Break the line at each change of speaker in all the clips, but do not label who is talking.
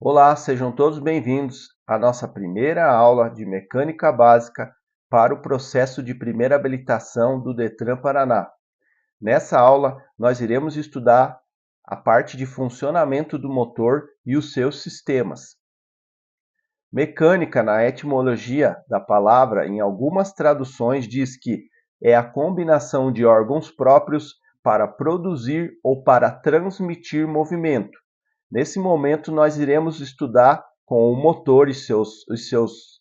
Olá, sejam todos bem-vindos à nossa primeira aula de Mecânica Básica para o processo de primeira habilitação do Detran Paraná. Nessa aula, nós iremos estudar a parte de funcionamento do motor e os seus sistemas. Mecânica, na etimologia da palavra, em algumas traduções, diz que é a combinação de órgãos próprios para produzir ou para transmitir movimento. Nesse momento, nós iremos estudar com o motor e seus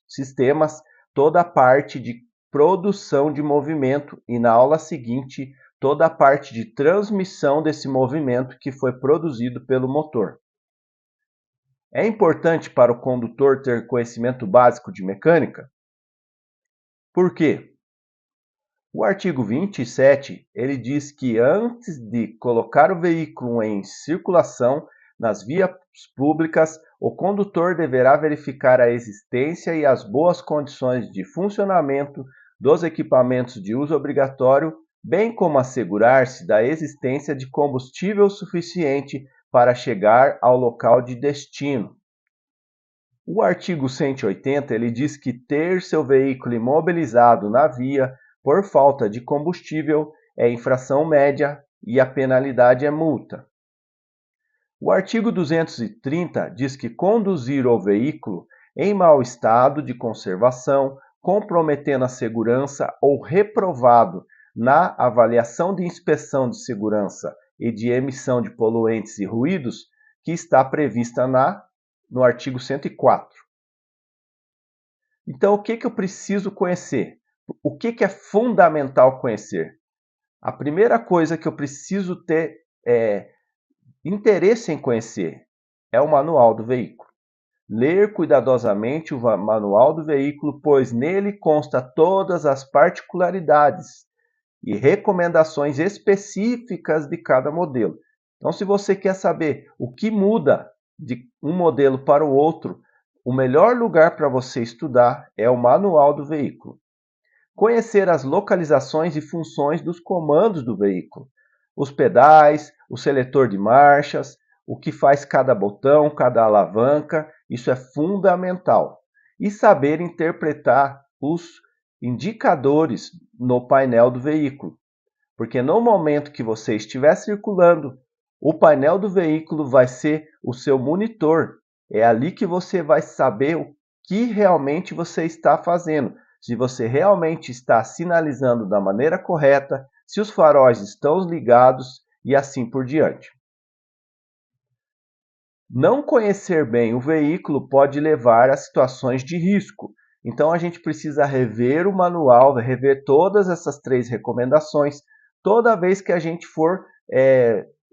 sistemas toda a parte de produção de movimento e na aula seguinte toda a parte de transmissão desse movimento que foi produzido pelo motor. É importante para o condutor ter conhecimento básico de mecânica? Por quê? O artigo 27, ele diz que antes de colocar o veículo em circulação nas vias públicas, o condutor deverá verificar a existência e as boas condições de funcionamento dos equipamentos de uso obrigatório, bem como assegurar-se da existência de combustível suficiente para chegar ao local de destino. O artigo 180, ele diz que ter seu veículo imobilizado na via por falta de combustível é infração média e a penalidade é multa. O artigo 230 diz que conduzir o veículo em mau estado de conservação, comprometendo a segurança ou reprovado na avaliação de inspeção de segurança e de emissão de poluentes e ruídos, que está prevista no artigo 104. Então, o que eu preciso conhecer? O que é fundamental conhecer? A primeira coisa que eu preciso ter interesse em conhecer é o manual do veículo. Ler cuidadosamente o manual do veículo, pois nele consta todas as particularidades e recomendações específicas de cada modelo. Então, se você quer saber o que muda de um modelo para o outro, o melhor lugar para você estudar é o manual do veículo. Conhecer as localizações e funções dos comandos do veículo, os pedais, o seletor de marchas, o que faz cada botão, cada alavanca, isso é fundamental. E saber interpretar os indicadores no painel do veículo, porque no momento que você estiver circulando, o painel do veículo vai ser o seu monitor. É ali que você vai saber o que realmente você está fazendo, se você realmente está sinalizando da maneira correta, se os faróis estão ligados e assim por diante. Não conhecer bem o veículo pode levar a situações de risco. Então a gente precisa rever o manual, rever todas essas 3 recomendações toda vez que a gente for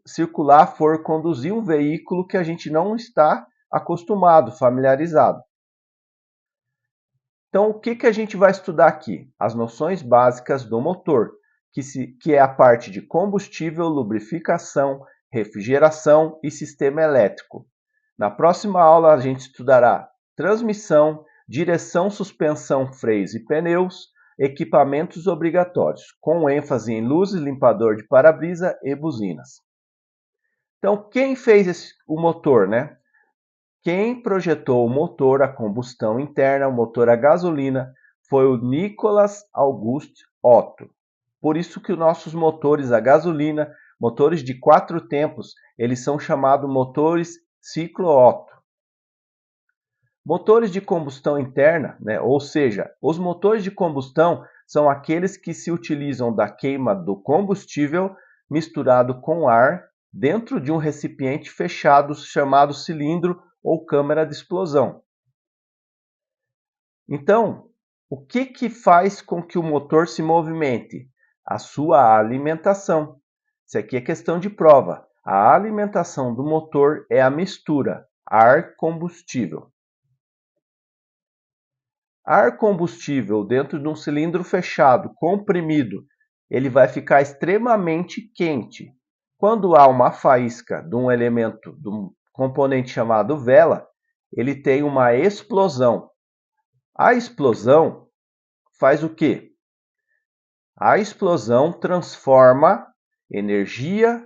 circular, for conduzir um veículo que a gente não está acostumado, familiarizado. Então, o que a gente vai estudar aqui? As noções básicas do motor, que é a parte de combustível, lubrificação, refrigeração e sistema elétrico. Na próxima aula, a gente estudará transmissão, direção, suspensão, freios e pneus, equipamentos obrigatórios, com ênfase em luzes, limpador de para-brisa e buzinas. Então, quem fez o motor, né? Quem projetou o motor a combustão interna, o motor a gasolina, foi o Nicolas August Otto. Por isso que os nossos motores a gasolina, motores de 4 tempos, eles são chamados motores ciclo Otto. Motores de combustão interna, né? Ou seja, os motores de combustão são aqueles que se utilizam da queima do combustível misturado com ar dentro de um recipiente fechado chamado cilindro ou câmara de explosão. Então, o que faz com que o motor se movimente? A sua alimentação. Isso aqui é questão de prova. A alimentação do motor é a mistura ar-combustível. Ar-combustível dentro de um cilindro fechado, comprimido, ele vai ficar extremamente quente. Quando há uma faísca de um elemento, de um componente chamado vela, ele tem uma explosão. A explosão faz o quê? A explosão transforma energia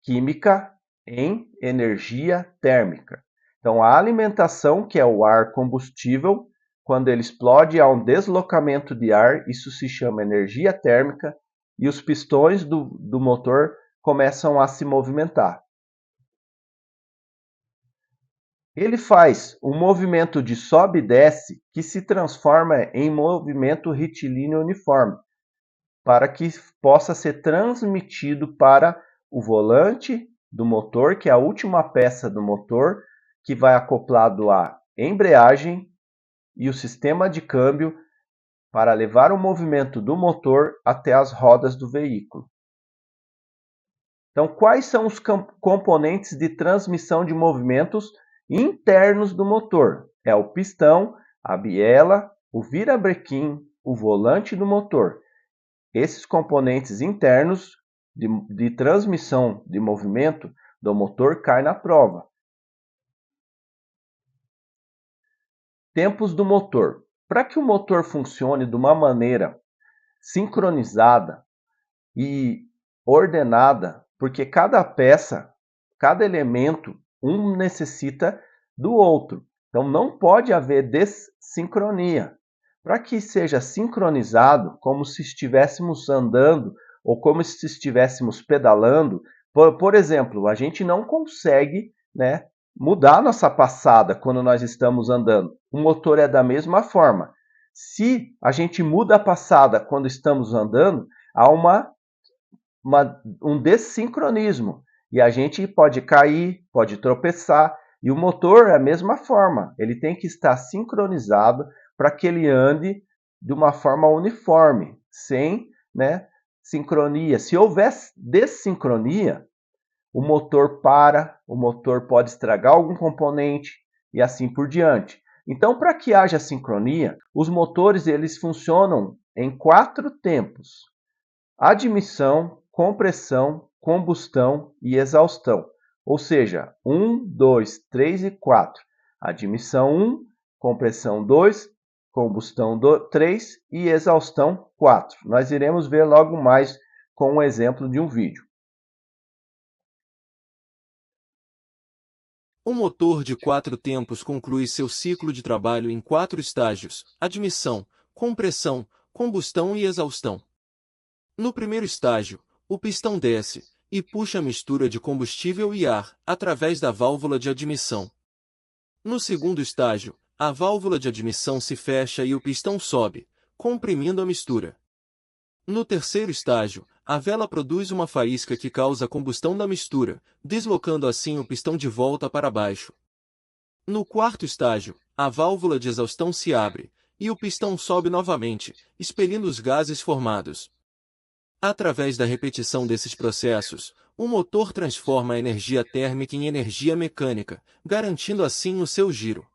química em energia térmica. Então, a alimentação, que é o ar combustível, quando ele explode, há um deslocamento de ar, isso se chama energia térmica, e os pistões do motor começam a se movimentar. Ele faz um movimento de sobe e desce que se transforma em movimento retilíneo uniforme, para que possa ser transmitido para o volante do motor, que é a última peça do motor, que vai acoplado à embreagem e o sistema de câmbio para levar o movimento do motor até as rodas do veículo. Então, quais são os componentes de transmissão de movimentos internos do motor? É o pistão, a biela, o virabrequim, o volante do motor. Esses componentes internos de transmissão de movimento do motor caem na prova. Tempos do motor. Para que o motor funcione de uma maneira sincronizada e ordenada, porque cada peça, cada elemento, um necessita do outro. Então não pode haver dessincronia. Para que seja sincronizado, como se estivéssemos andando ou como se estivéssemos pedalando, por exemplo, a gente não consegue, né, mudar nossa passada quando nós estamos andando. O motor é da mesma forma. Se a gente muda a passada quando estamos andando, há um dessincronismo. E a gente pode cair, pode tropeçar. E o motor é a mesma forma. Ele tem que estar sincronizado para que ele ande de uma forma uniforme, sem, né, sincronia. Se houver dessincronia, o motor para, o motor pode estragar algum componente e assim por diante. Então, para que haja sincronia, os motores eles funcionam em 4 tempos: admissão, compressão, combustão e exaustão. Ou seja, 1, 2, 3 e 4. Admissão 1, compressão 2, combustão 3 e exaustão 4. Nós iremos ver logo mais com um exemplo de um vídeo.
Um motor de 4 tempos conclui seu ciclo de trabalho em 4 estágios: admissão, compressão, combustão e exaustão. No primeiro estágio, o pistão desce e puxa a mistura de combustível e ar através da válvula de admissão. No segundo estágio, a válvula de admissão se fecha e o pistão sobe, comprimindo a mistura. No terceiro estágio, a vela produz uma faísca que causa a combustão da mistura, deslocando assim o pistão de volta para baixo. No quarto estágio, a válvula de exaustão se abre, e o pistão sobe novamente, expelindo os gases formados. Através da repetição desses processos, o motor transforma a energia térmica em energia mecânica, garantindo assim o seu giro.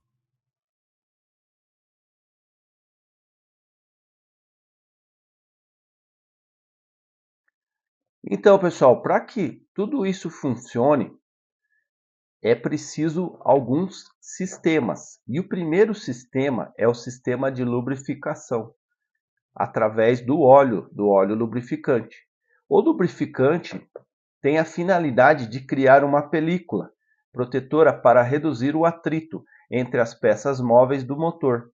Então, pessoal, para que tudo isso funcione, é preciso alguns sistemas. E o primeiro sistema é o sistema de lubrificação, através do óleo lubrificante. O lubrificante tem a finalidade de criar uma película protetora para reduzir o atrito entre as peças móveis do motor.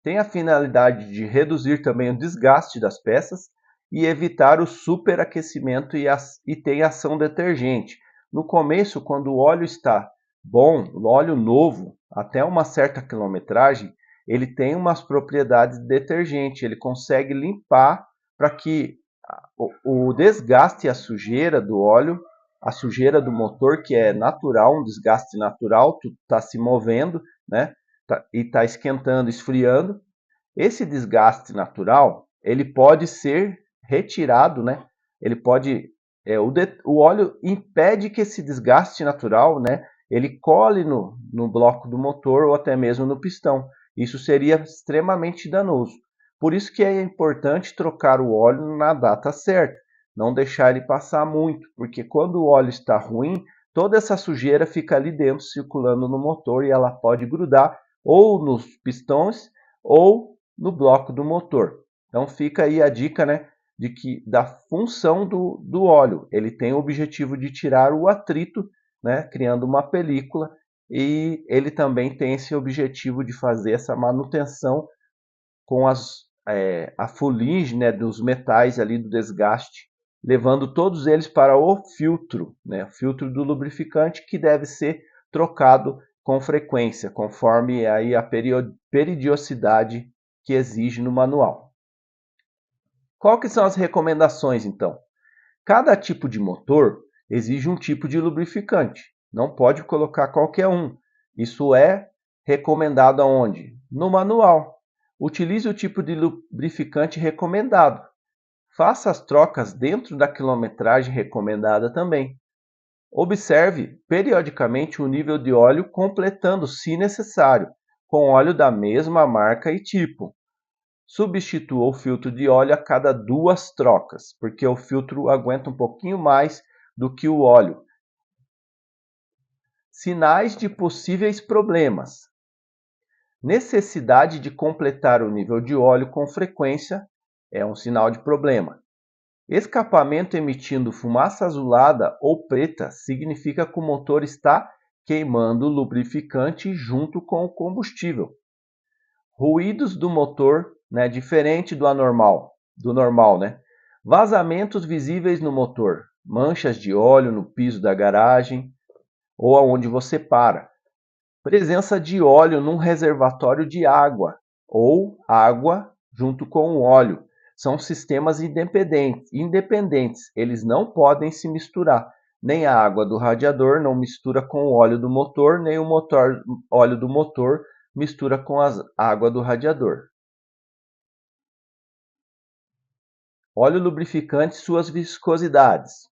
Tem a finalidade de reduzir também o desgaste das peças e evitar o superaquecimento e tem ação detergente. No começo, quando o óleo está bom, o óleo novo, até uma certa quilometragem, ele tem umas propriedades de detergente, ele consegue limpar para que o desgaste e a sujeira do óleo, a sujeira do motor, que é natural, um desgaste natural, tu está se movendo, né? E está esquentando, esfriando. Esse desgaste natural, ele pode ser retirado, né? Ele pode, o óleo impede que esse desgaste natural, né? Ele cole no bloco do motor ou até mesmo no pistão. Isso seria extremamente danoso. Por isso que é importante trocar o óleo na data certa, não deixar ele passar muito, porque quando o óleo está ruim, toda essa sujeira fica ali dentro circulando no motor e ela pode grudar ou nos pistões ou no bloco do motor. Então fica aí a dica, né, de que da função do óleo. Ele tem o objetivo de tirar o atrito, né, criando uma película e ele também tem esse objetivo de fazer essa manutenção com a fuligem, né, dos metais ali do desgaste, levando todos eles para o filtro, né, filtro do lubrificante, que deve ser trocado com frequência, conforme aí a periodicidade que exige no manual. Qual que são as recomendações, então? Cada tipo de motor exige um tipo de lubrificante. Não pode colocar qualquer um. Isso é recomendado aonde? No manual. Utilize o tipo de lubrificante recomendado. Faça as trocas dentro da quilometragem recomendada também. Observe periodicamente o nível de óleo, completando, se necessário, com óleo da mesma marca e tipo. Substitua o filtro de óleo a cada 2 trocas, porque o filtro aguenta um pouquinho mais do que o óleo. Sinais de possíveis problemas. Necessidade de completar o nível de óleo com frequência é um sinal de problema. Escapamento emitindo fumaça azulada ou preta significa que o motor está queimando o lubrificante junto com o combustível. Ruídos do motor, né, diferente do normal, né? Vazamentos visíveis no motor, manchas de óleo no piso da garagem ou aonde você para. Presença de óleo num reservatório de água ou água junto com o óleo. São sistemas independentes, eles não podem se misturar. Nem a água do radiador não mistura com o óleo do motor, nem o óleo do motor mistura com a água do radiador. Óleo lubrificante e suas viscosidades.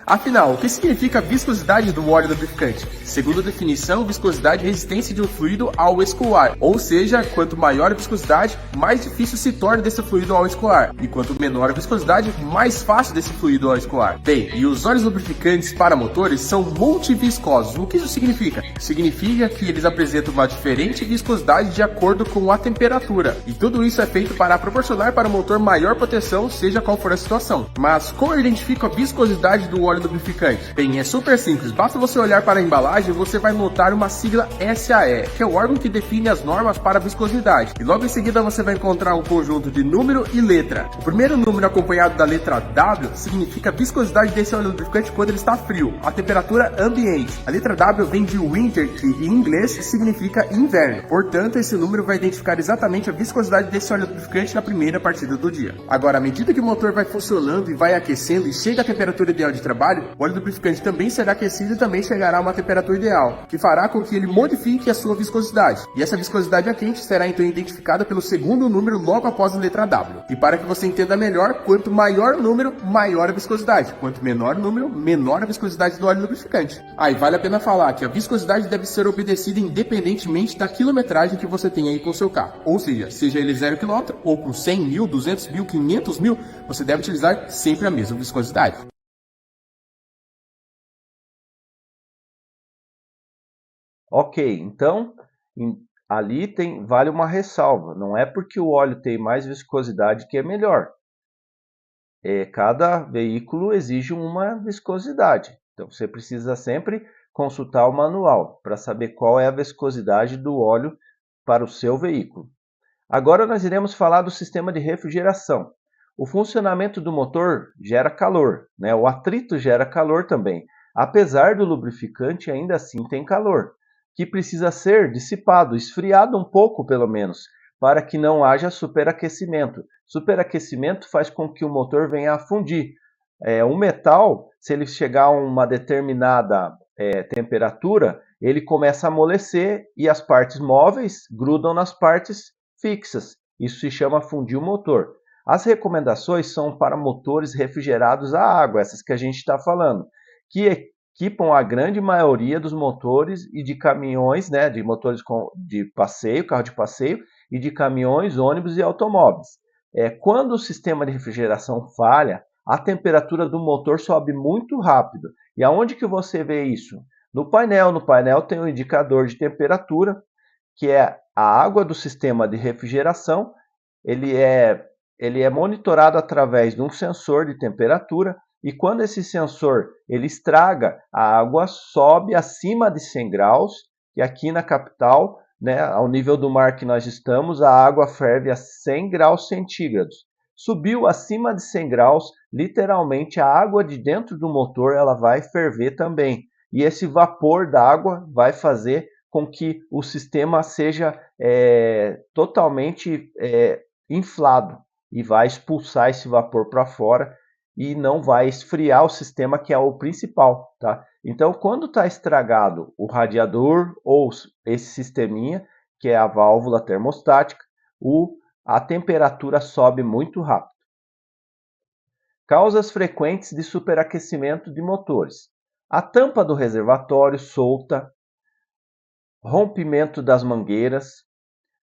Afinal, o que significa a viscosidade do óleo lubrificante? Segundo a definição, viscosidade é a resistência de um fluido ao escoar, ou seja, quanto maior a viscosidade, mais difícil se torna desse fluido ao escoar, e quanto menor a viscosidade, mais fácil desse fluido ao escoar. Bem, e os óleos lubrificantes para motores são multiviscosos. O que isso significa? Significa que eles apresentam uma diferente viscosidade de acordo com a temperatura, e tudo isso é feito para proporcionar para o motor maior proteção, seja qual for a situação. Mas como eu identifico a viscosidade do óleo lubrificante? Bem, é super simples, basta você olhar para a embalagem e você vai notar uma sigla SAE, que é o órgão que define as normas para a viscosidade, e logo em seguida você vai encontrar um conjunto de número e letra. O primeiro número acompanhado da letra W significa a viscosidade desse óleo lubrificante quando ele está frio, a temperatura ambiente. A letra W vem de winter, que em inglês significa inverno, portanto esse número vai identificar exatamente a viscosidade desse óleo lubrificante na primeira partida do dia. Agora, à medida que o motor vai funcionando e vai aquecendo e chega à temperatura ideal de trabalho, o óleo lubrificante também será aquecido e também chegará a uma temperatura ideal, que fará com que ele modifique a sua viscosidade. E essa viscosidade a quente será então identificada pelo segundo número logo após a letra W. E para que você entenda melhor, quanto maior o número, maior a viscosidade. Quanto menor o número, menor a viscosidade do óleo lubrificante. E vale a pena falar que a viscosidade deve ser obedecida independentemente da quilometragem que você tem aí com o seu carro. Ou seja ele 0 km ou com 100 mil, 200 mil, 500 mil, você deve utilizar sempre a mesma viscosidade.
Ok, então ali vale uma ressalva. Não é porque o óleo tem mais viscosidade que é melhor. Cada veículo exige uma viscosidade. Então você precisa sempre consultar o manual para saber qual é a viscosidade do óleo para o seu veículo. Agora nós iremos falar do sistema de refrigeração. O funcionamento do motor gera calor, né? O atrito gera calor também. Apesar do lubrificante, ainda assim tem calor, que precisa ser dissipado, esfriado um pouco pelo menos, para que não haja superaquecimento. Superaquecimento faz com que o motor venha a fundir. O metal, se ele chegar a uma determinada temperatura, ele começa a amolecer e as partes móveis grudam nas partes fixas. Isso se chama fundir o motor. As recomendações são para motores refrigerados a água, essas que a gente está falando, que equipam a grande maioria dos motores e de caminhões, né, de motores de passeio, carro de passeio, e de caminhões, ônibus e automóveis. Quando o sistema de refrigeração falha, a temperatura do motor sobe muito rápido. E aonde que você vê isso? No painel. No painel tem um indicador de temperatura, que é a água do sistema de refrigeração. Ele é monitorado através de um sensor de temperatura e quando esse sensor ele estraga, a água sobe acima de 100 graus, e aqui na capital, né, ao nível do mar que nós estamos, a água ferve a 100 graus centígrados. Subiu acima de 100 graus, literalmente a água de dentro do motor ela vai ferver também. E esse vapor da água vai fazer com que o sistema seja totalmente inflado e vai expulsar esse vapor para fora e não vai esfriar o sistema, que é o principal, tá? Então, quando está estragado o radiador ou esse sisteminha, que é a válvula termostática, a temperatura sobe muito rápido. Causas frequentes de superaquecimento de motores: a tampa do reservatório solta, rompimento das mangueiras,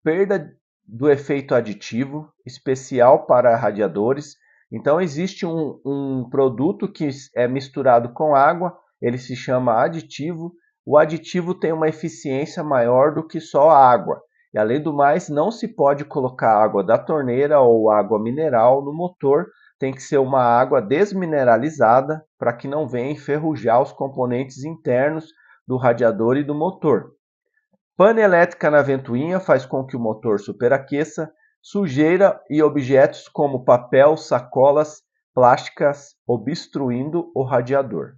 perda do efeito aditivo, especial para radiadores. Então existe um produto que é misturado com água, ele se chama aditivo. O aditivo tem uma eficiência maior do que só a água. E além do mais, não se pode colocar água da torneira ou água mineral no motor, tem que ser uma água desmineralizada para que não venha enferrujar os componentes internos do radiador e do motor. Pane elétrica na ventoinha faz com que o motor superaqueça. Sujeira e objetos como papel, sacolas plásticas obstruindo o radiador.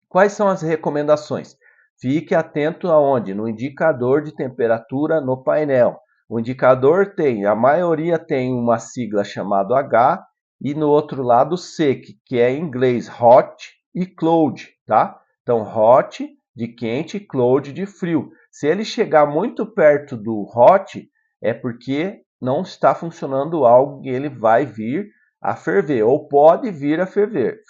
Quais são as recomendações? Fique atento aonde? No indicador de temperatura no painel. O indicador a maioria tem uma sigla chamada H e no outro lado C, que é em inglês hot e cold, tá? Então hot de quente e cold de frio. Se ele chegar muito perto do hot, é porque não está funcionando algo e ele vai vir a ferver, ou pode vir a ferver.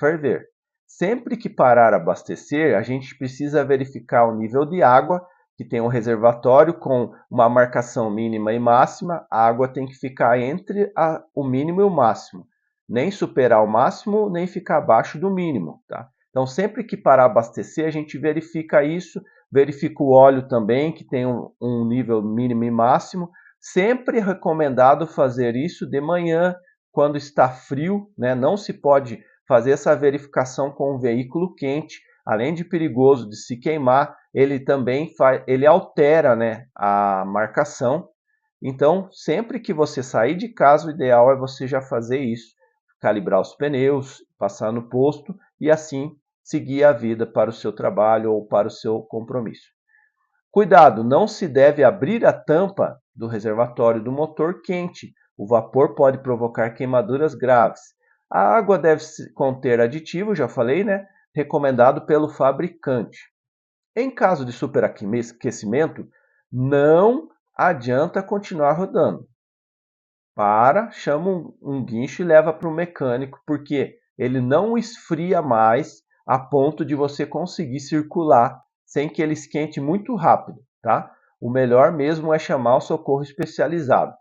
Sempre que parar a abastecer, a gente precisa verificar o nível de água, que tem um reservatório com uma marcação mínima e máxima. A água tem que ficar entre o mínimo e o máximo. Nem superar o máximo, nem ficar abaixo do mínimo, tá? Então, sempre que parar a abastecer, a gente verifica isso, verifica o óleo também, que tem um nível mínimo e máximo. Sempre é recomendado fazer isso de manhã, quando está frio, né? Não se pode fazer essa verificação com um veículo quente, além de perigoso de se queimar, ele também altera, né, a marcação. Então, sempre que você sair de casa, o ideal é você já fazer isso, calibrar os pneus, passar no posto e assim seguir a vida para o seu trabalho ou para o seu compromisso. Cuidado, não se deve abrir a tampa do reservatório do motor quente. O vapor pode provocar queimaduras graves. A água deve conter aditivo, já falei, né? Recomendado pelo fabricante. Em caso de superaquecimento, não adianta continuar rodando. Chama um guincho e leva para o mecânico, porque ele não esfria mais a ponto de você conseguir circular sem que ele esquente muito rápido, tá? O melhor mesmo é chamar o socorro especializado.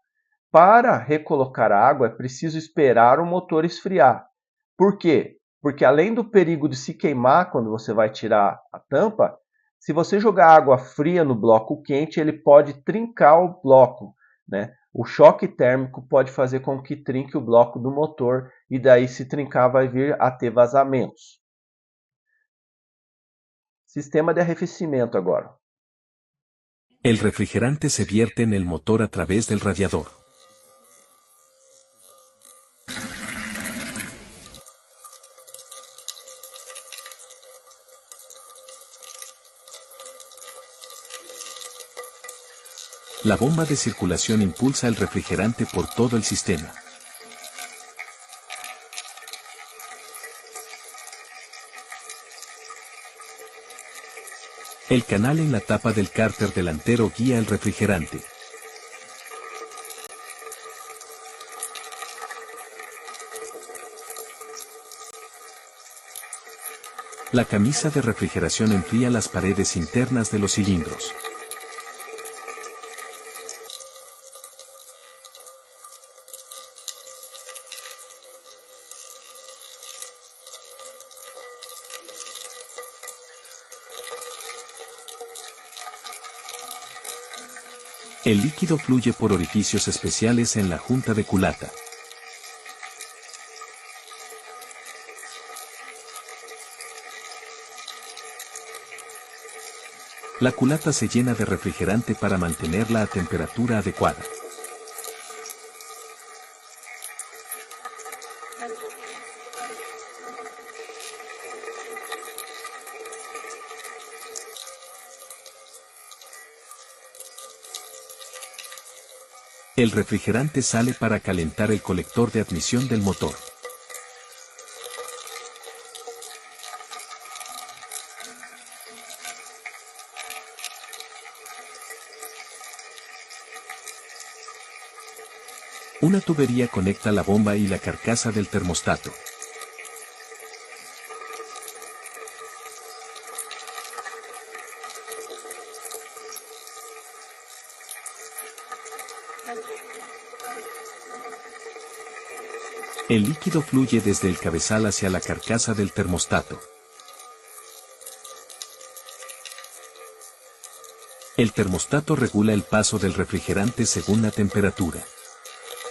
Para recolocar a água, é preciso esperar o motor esfriar. Por quê? Porque além do perigo de se queimar quando você vai tirar a tampa, se você jogar água fria no bloco quente, ele pode trincar o bloco, né? O choque térmico pode fazer com que trinque o bloco do motor e daí, se trincar, vai vir a ter vazamentos. Sistema de arrefecimento agora.
El refrigerante se vierte en el motor a través del radiador. La bomba de circulación impulsa el refrigerante por todo el sistema. El canal en la tapa del cárter delantero guía el refrigerante. La camisa de refrigeración enfría las paredes internas de los cilindros. El líquido fluye por orificios especiales en la junta de culata. La culata se llena de refrigerante para mantenerla a temperatura adecuada. El refrigerante sale para calentar el colector de admisión del motor. Una tubería conecta la bomba y la carcasa del termostato. El líquido fluye desde el cabezal hacia la carcasa del termostato. El termostato regula el paso del refrigerante según la temperatura.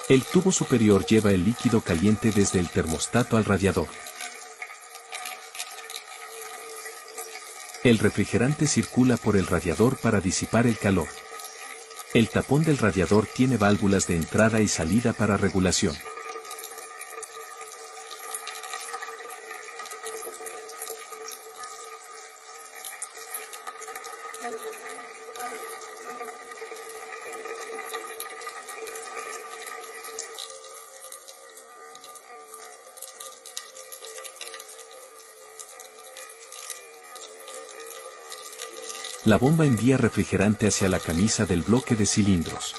El tubo superior lleva el líquido caliente desde el termostato al radiador. El refrigerante circula por el radiador para disipar el calor. El tapón del radiador tiene válvulas de entrada y salida para regulación. La bomba envía refrigerante hacia la camisa del bloque de cilindros.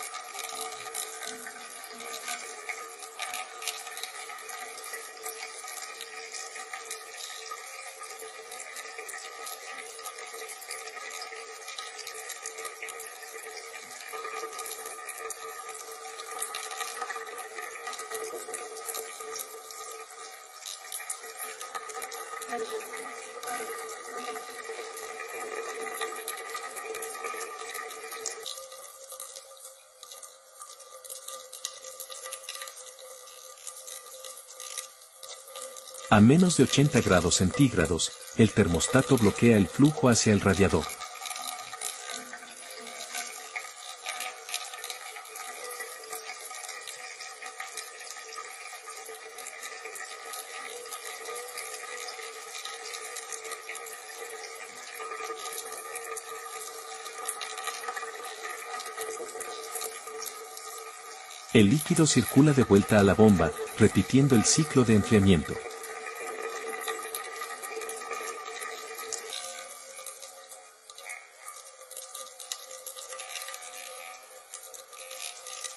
A menos de 80 grados centígrados, el termostato bloquea el flujo hacia el radiador. El líquido circula de vuelta a la bomba, repitiendo el ciclo de enfriamiento.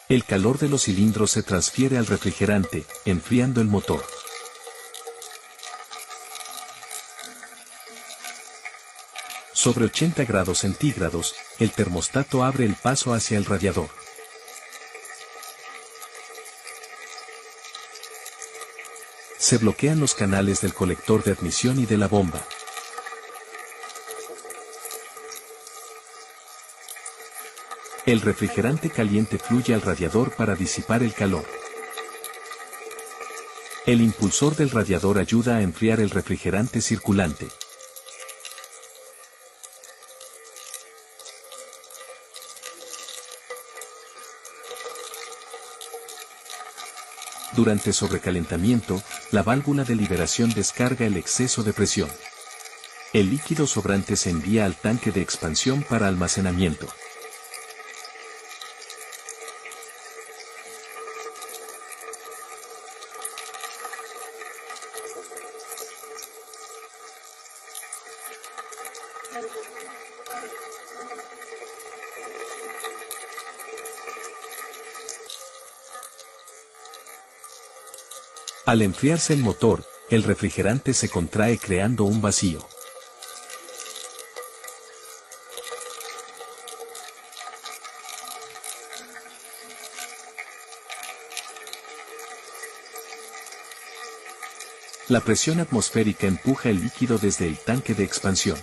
El calor de los cilindros se transfiere al refrigerante, enfriando el motor. Sobre 80 grados centígrados, el termostato abre el paso hacia el radiador. Se bloquean los canales del colector de admisión y de la bomba. El refrigerante caliente fluye al radiador para disipar el calor. El impulsor del radiador ayuda a enfriar el refrigerante circulante. Durante sobrecalentamiento, la válvula de liberación descarga el exceso de presión. El líquido sobrante se envía al tanque de expansión para almacenamiento. Al enfriarse el motor, el refrigerante se contrae creando un vacío. La presión atmosférica empuja el líquido desde el tanque de expansión.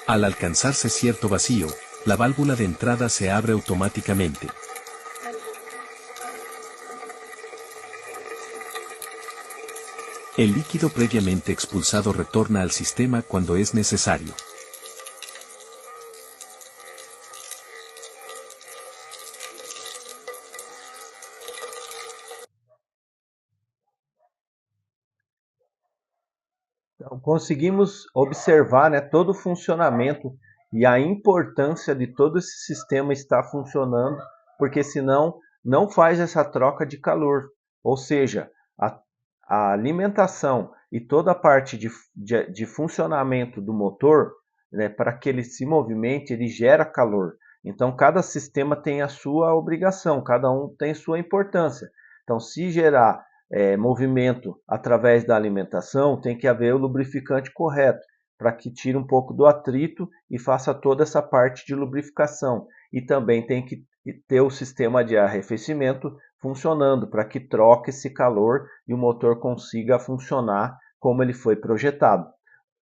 Al alcanzarse cierto vacío, la válvula de entrada se abre automáticamente. El líquido previamente expulsado retorna al sistema cuando es necesario.
Então, conseguimos observar, né, todo o funcionamento e a importância de todo esse sistema estar funcionando, porque senão não faz essa troca de calor. Ou seja, a alimentação e toda a parte de funcionamento do motor, né, para que ele se movimente, ele gera calor. Então, cada sistema tem a sua obrigação, cada um tem sua importância. Então, se gerar movimento através da alimentação, tem que haver o lubrificante correto, para que tire um pouco do atrito e faça toda essa parte de lubrificação. E também tem que ter o sistema de arrefecimento funcionando, para que troque esse calor e o motor consiga funcionar como ele foi projetado.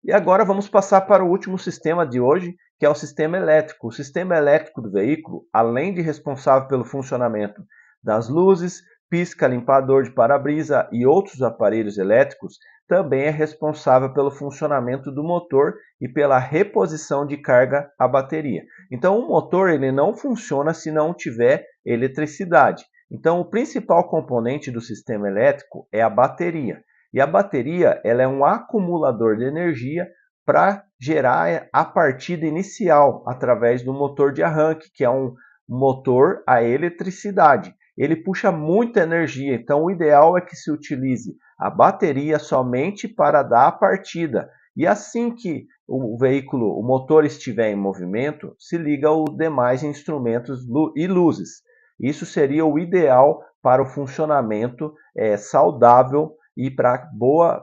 E agora vamos passar para o último sistema de hoje, que é o sistema elétrico. O sistema elétrico do veículo, além de responsável pelo funcionamento das luzes, pisca, limpador de para-brisa e outros aparelhos elétricos, também é responsável pelo funcionamento do motor e pela reposição de carga à bateria. Então, o motor ele não funciona se não tiver eletricidade. Então, o principal componente do sistema elétrico é a bateria. E a bateria ela é um acumulador de energia para gerar a partida inicial através do motor de arranque, que é um motor a eletricidade. Ele puxa muita energia, então o ideal é que se utilize a bateria somente para dar a partida. E assim que o veículo, o motor estiver em movimento, se liga os demais instrumentos e luzes. Isso seria o ideal para o funcionamento saudável e para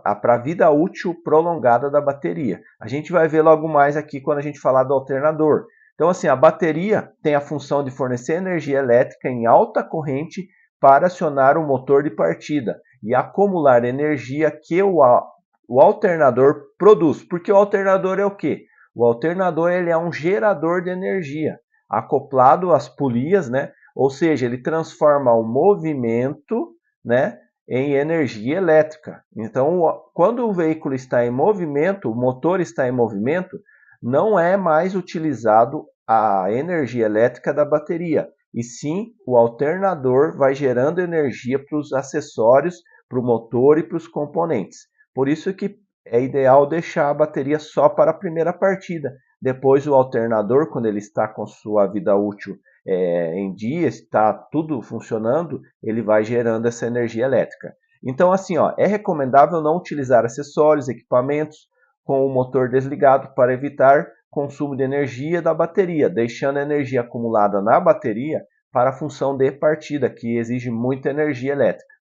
a vida útil prolongada da bateria. A gente vai ver logo mais aqui quando a gente falar do alternador. Então, assim, a bateria tem a função de fornecer energia elétrica em alta corrente para acionar o motor de partida e acumular energia que o alternador produz. Porque o alternador é o quê? O alternador ele é um gerador de energia acoplado às polias, né? Ou seja, ele transforma o movimento, né, em energia elétrica. Então, quando o veículo está em movimento, o motor está em movimento, não é mais utilizado a energia elétrica da bateria, e sim o alternador vai gerando energia para os acessórios, para o motor e para os componentes. Por isso que é ideal deixar a bateria só para a primeira partida. Depois o alternador, quando ele está com sua vida útil em dia, está tudo funcionando, ele vai gerando essa energia elétrica. Então, assim, é recomendável não utilizar acessórios, equipamentos com o motor desligado para evitar consumo de energia da bateria, deixando a energia acumulada na bateria para a função de partida, que exige muita energia elétrica.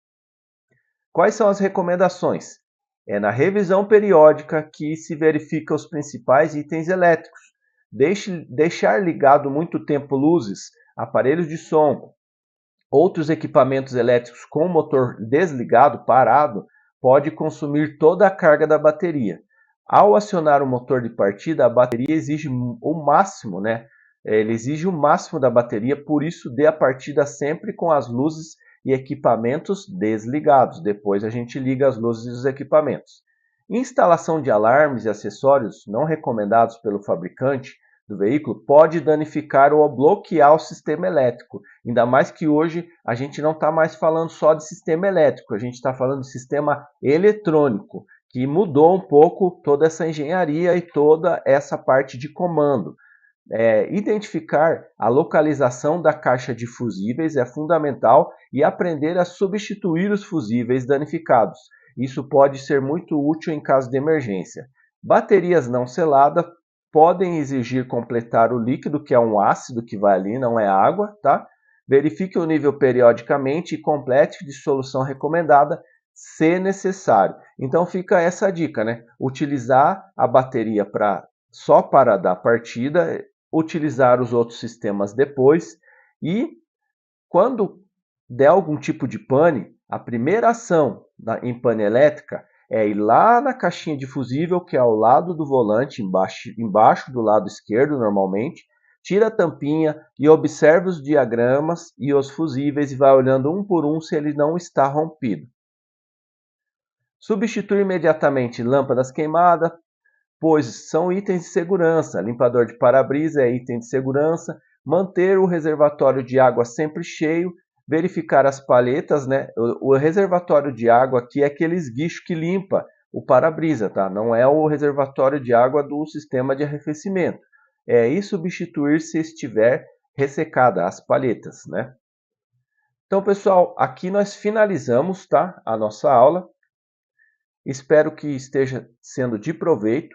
Quais são as recomendações? É na revisão periódica que se verifica os principais itens elétricos. Deixar ligado muito tempo luzes, aparelhos de som, outros equipamentos elétricos com o motor desligado, parado, pode consumir toda a carga da bateria. Ao acionar o motor de partida, a bateria exige o máximo, né? Ele exige o máximo da bateria, por isso dê a partida sempre com as luzes e equipamentos desligados. Depois a gente liga as luzes e os equipamentos. Instalação de alarmes e acessórios não recomendados pelo fabricante do veículo pode danificar ou bloquear o sistema elétrico. Ainda mais que hoje a gente não está mais falando só de sistema elétrico, a gente está falando de sistema eletrônico, que mudou um pouco toda essa engenharia e toda essa parte de comando. Identificar a localização da caixa de fusíveis é fundamental e aprender a substituir os fusíveis danificados. Isso pode ser muito útil em caso de emergência. Baterias não seladas podem exigir completar o líquido, que é um ácido que vai ali, não é água, tá? Verifique o nível periodicamente e complete de solução recomendada, se necessário. Então fica essa dica, né? Utilizar a bateria só para dar partida, utilizar os outros sistemas depois e quando der algum tipo de pane, a primeira ação em pane elétrica é ir lá na caixinha de fusível, que é ao lado do volante, embaixo do lado esquerdo normalmente, tira a tampinha e observa os diagramas e os fusíveis e vai olhando um por um se ele não está rompido. Substituir imediatamente lâmpadas queimadas, pois são itens de segurança. Limpador de para-brisa é item de segurança. Manter o reservatório de água sempre cheio. Verificar as palhetas, né? O reservatório de água aqui é aquele esguicho que limpa o para-brisa, tá? Não é o reservatório de água do sistema de arrefecimento. E substituir se estiver ressecada as palhetas, né? Então, pessoal, aqui nós finalizamos, tá, a nossa aula. Espero que esteja sendo de proveito.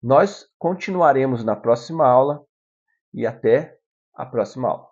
Nós continuaremos na próxima aula e até a próxima aula.